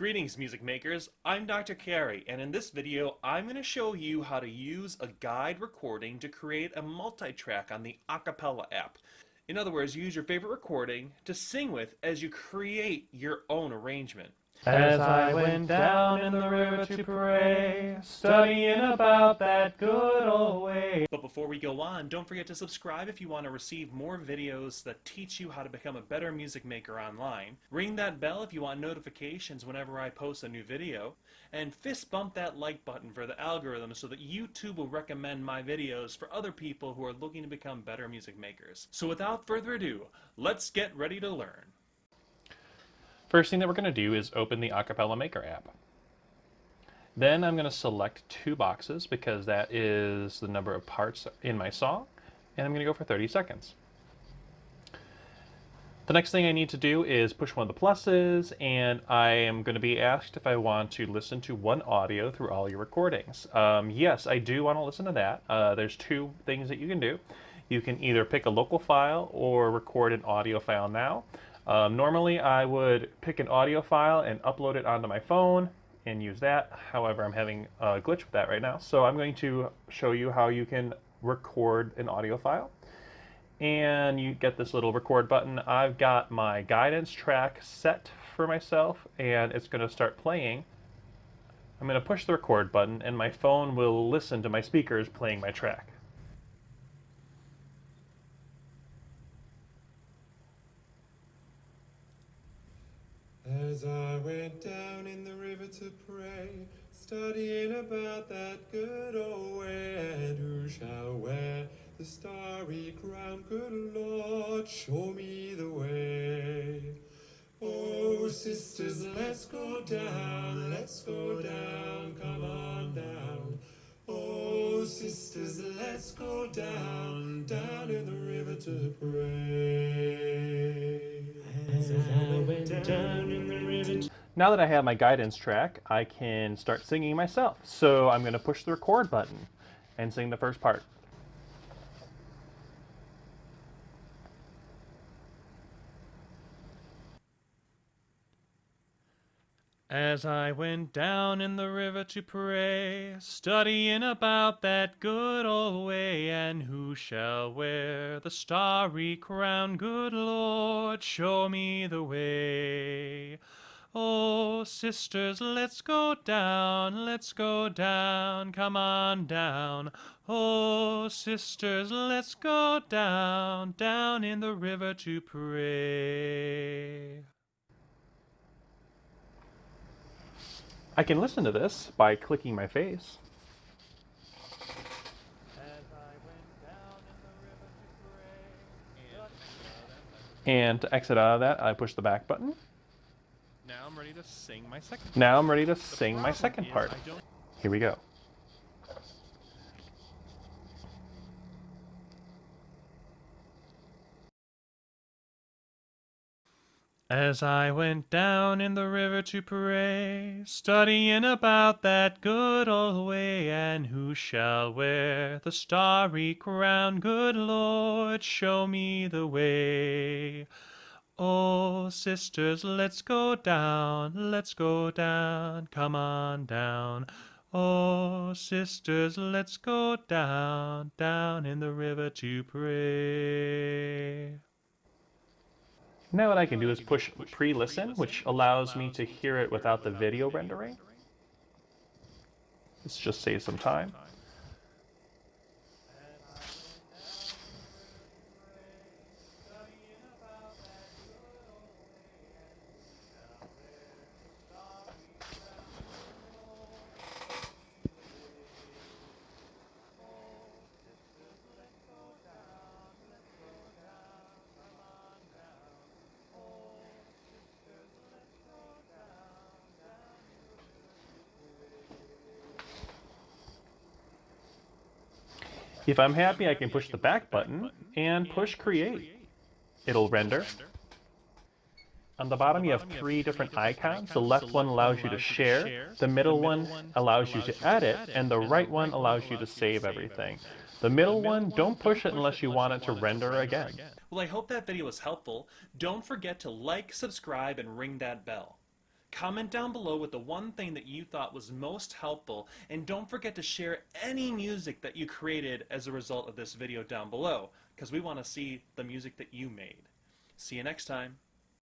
Greetings, music makers. I'm Dr. Carey, and in this video, I'm going to show you how to use a guide recording to create a multi-track on the Acapella app. In other words, use your favorite recording to sing with as you create your own arrangement. As I went down in the river to pray, studying about that good old way. But before we go on, don't forget to subscribe if you want to receive more videos that teach you how to become a better music maker online. Ring that bell if you want notifications whenever I post a new video. And fist bump that like button for the algorithm so that YouTube will recommend my videos for other people who are looking to become better music makers. So without further ado, let's get ready to learn. First thing that we're going to do is open the Acapella Maker app. Then I'm going to select two boxes because that is the number of parts in my song, and I'm going to go for 30 seconds. The next thing I need to do is push one of the pluses, and I am going to be asked if I want to listen to one audio through all your recordings. Yes, I do want to listen to that. There's two things that you can do. You can either pick a local file or record an audio file now. Normally I would pick an audio file and upload it onto my phone and use that. However, I'm having a glitch with that right now. So I'm going to show you how you can record an audio file. And you get this little record button. I've got my guidance track set for myself and it's going to start playing. I'm going to push the record button and my phone will listen to my speakers playing my track. As I went down in the river to pray, studying about that good old way, and who shall wear the starry crown? Good Lord, show me the way. Oh, sisters, let's go down, come on down. Oh, sisters, let's go down in the river to pray. Now that I have my guidance track, I can start singing myself. So I'm going to push the record button and sing the first part. As I went down in the river to pray, studying about that good old way, and who shall wear the starry crown? Good Lord, show me the way. Oh, sisters, let's go down, come on down. Oh, sisters, let's go down in the river to pray. I can listen to this by clicking my face. And to exit out of that, I push the back button. Now I'm ready to sing my second part. Now I'm ready to sing my second part. Here we go. As I went down in the river to pray, studying about that good old way, and who shall wear the starry crown? Good Lord, show me the way. Oh, sisters, let's go down, come on down. Oh, sisters, let's go down in the river to pray. Now what I can do is push pre-listen, which allows me to hear it without the video rendering. This just saves some time. If I'm happy, I can push the back button and push create. It'll render. On the bottom, you have three different icons. The left one allows you to share, the middle one allows you to edit, and the right one allows you to save everything. The middle one, don't push it unless you want it to render again. Well, I hope that video was helpful. Don't forget to like, subscribe, and ring that bell. Comment down below with the one thing that you thought was most helpful, and don't forget to share any music that you created as a result of this video down below, because we want to see the music that you made. See you next time.